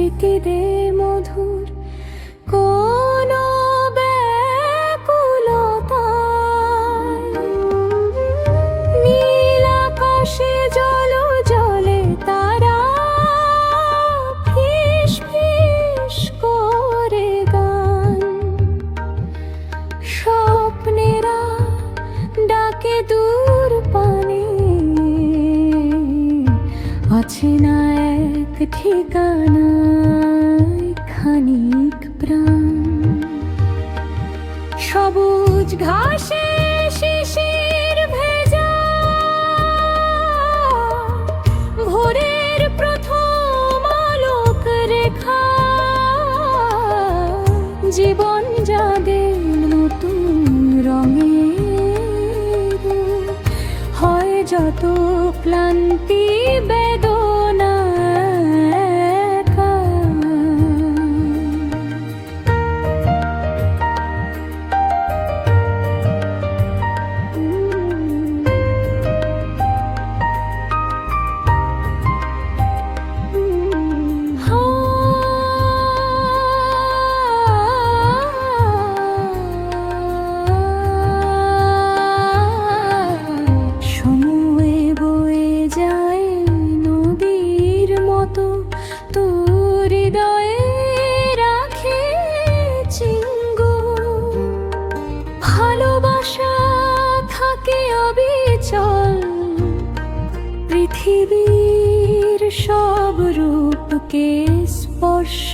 স্মৃতিতে মধুর কোন ব্যাকুলতায়, নীল আকাশে জল জলে তারা ফিস ফিস করে গান, স্বপ্নেরা ডাকে দূর পানে, আছে না এক ঠিকানায় খানিক প্রাণ। সবুজ ঘাসে শিশির ভেজা, ভোরের প্রথম আলোক রেখা, জীবন যাদের নতুন রঙে হয় যত ক্লান্তি বেদনা একা। তোর হৃদয়ে রাখে চিঙ্গু, ভালোবাসা থাকে অবিচল, পৃথিবীর সব রূপকে স্পর্শ